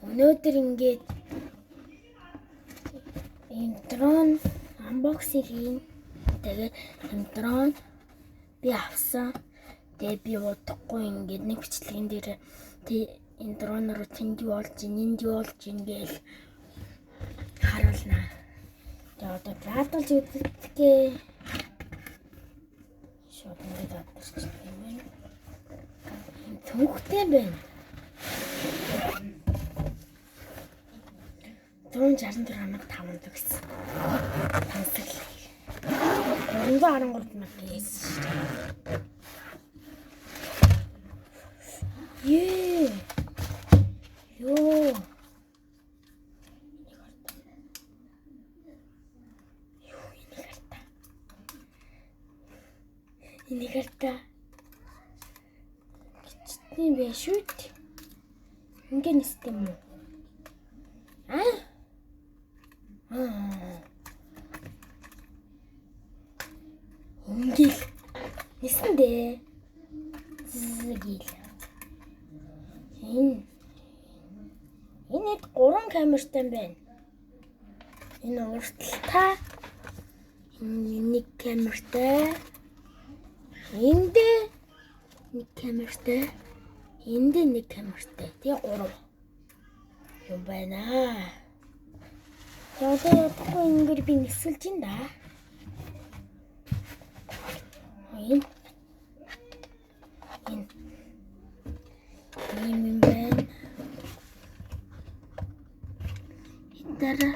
Өнөөдөр ингээд энэ дрон unboxing хийн. Тэгээд энэ дрон би авсан. Тэгээд би удахгүй ингээд нэг бичлэгэн дээр энэ дроноор тэнд юу болж энд юу болж ингээл харуулна. Тэгээд одоо заадуулж үзтгээ. Шууд ингээд авчихсан юм байна. Төвхтэй байна. 164,500 гэсэн. Тансаг. 313 мянга гэсэн. Ёо. Энэ карта. Гिचтний бэ шүү дээ. Ингээ нэстэй юм уу? Ингээл нэсэндээ. Згил. Энэ 3 камертай байна. Энэ урталтай. Энэ 1 камертай. Энд 1 камертай. Энд 1 камертай. Тэгээ 3 юм байна. Одоо ингээд би нисэлж ин да. Энэ юм байна. Идара.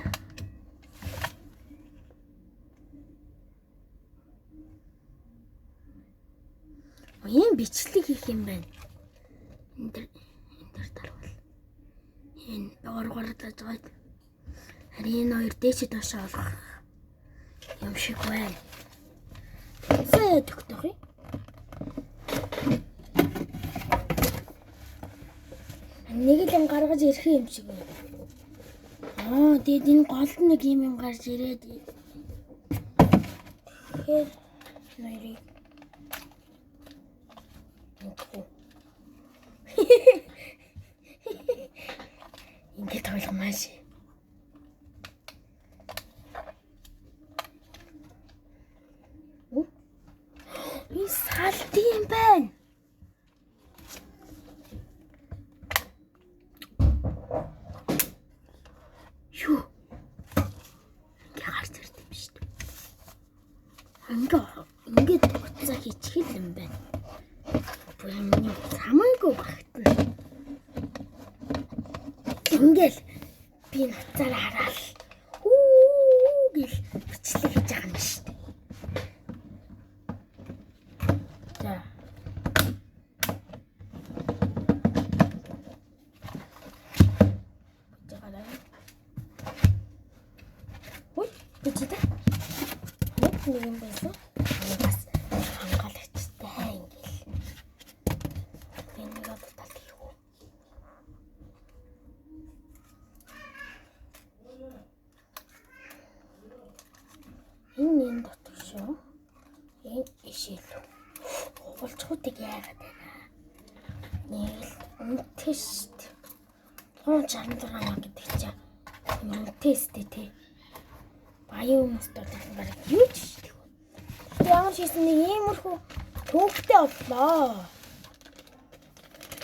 Энэ бичлэг хийх юм байна. Энд дарвал. Энэ дооргоор даж байгаа. Харин энэ хоёр дээшээ доошоо олох юм шиг байна. Сая төгтөх юм. Нэг л юм гаргаж ирэх юм шиг байна. Тэгээд энэ голд нэг юм гарч ирээд. Тэгэхээр нэрийг ингээд ойлгомааш. Энэ салт юм байна. Юу? Ингээ гарч ирд юм шүү дээ. Ингээд уцаа хийчих юм байна. Миний самаагүй багтна. Ингээл би нацаараа хараал. Гэл бичлэг хийж байгаа юм шүү дээ. За. Ой, бичээ. Нэг юм байсан. Бас хангалттай ингээл. Энэ яг тал юу. Энэ дотор шүү. Энэ ишэл. Болцгоодыг яагаад байна? Нэг л тест. 166 мянга гэдэг чинь тесттэй тий. Баян хүмүүст бол баг юу ч шүү дээ. Ямар ч хийсэн нэг иймэрхүү төвхтэй боллоо.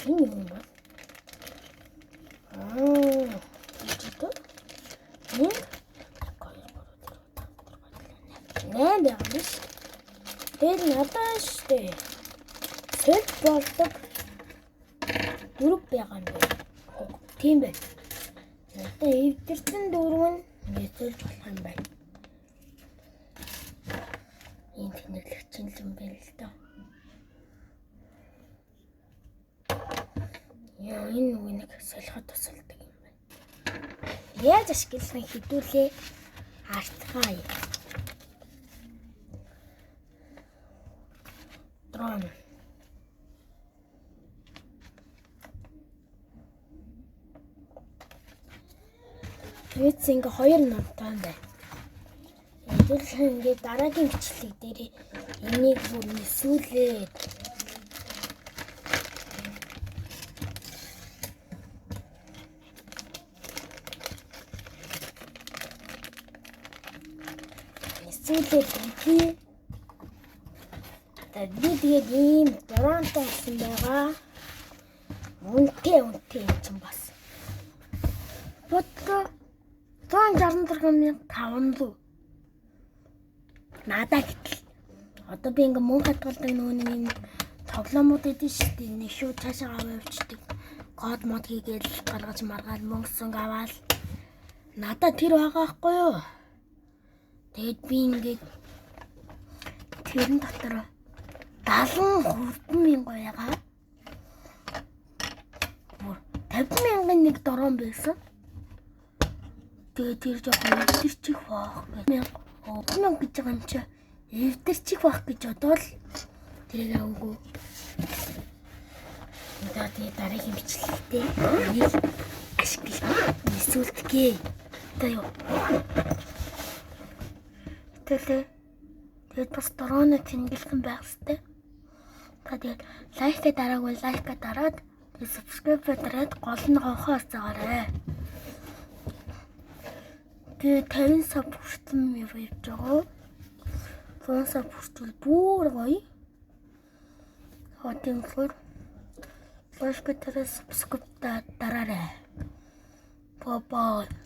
Энэ юм бол. Нэ дэмэш. Тэр надад штэ. Сет болдог. Дөрөв байгаа юм байна. Тийм байна. Надад эвдэрсэн дөрөв нь нэсэлж болох юм байна. Энэ тэнэглэгч юм байна л да. Яа энэ нэг солиход тусалдаг юм байна. Яаж ашиглахыг хэдүүлээ хартгаая. Дрон. Тэвч ингээ 2 номтой байна. Эдгээр ингээ дараагийн бичлэг дээр энийг бүр нисүүлээд Эсвэл би тэгээд ийм дронтой болсон байгаа. Үнтэй юм чинь бас. Бодлоо 166,500 надаа гэтэл одоо би ингээ мөн хатгалдаг нөгөө нэг юм тоглоомууд эдэн шүү дээ. Нэг шүү цаашаа аваа явчихдаг. Код мод хийгээл гаргаж маргаад мөнгөсөн аваад надаа тэр байгаа байхгүй юу? Тэгэд би ингээд тэрэн дотор 70,000 гоёгаа 50,000 нэг дрон байсан. Тэгээд тэр жоохон эвдэрчих баах гэж. 1,000 гэж байгаа юм чи эвдэрчих баах гэж бодвол тэрийг аваагүй. Одоо тэгээд дараагийн бичлэгтэй нэг ашиглах нисүүлдэгэ. Одоо юу? Тэгээд бас дроноо тэнгэлхэн байх хэрэгтэй. Тэгээд лайкаа дараагүй лайкаа дараад тэгээд subscribe дараад гол нь хонхоо хацаагаарай. Тэгээд 50 сав хүртэн явж байгаа. 100 сав хүртэл бүр гоё. Хотын флор лайкаа дараад subscribe дараарай. Bye bye.